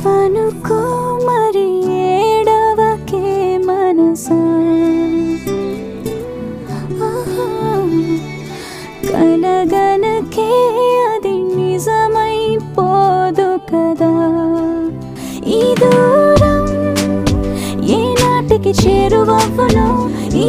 వనుకో మరి ఏడవకే మనసా కలగనకే అది నిజమైపోదు కదా ఈ దూరం ఏ నాటికి చేరువవునో ఈ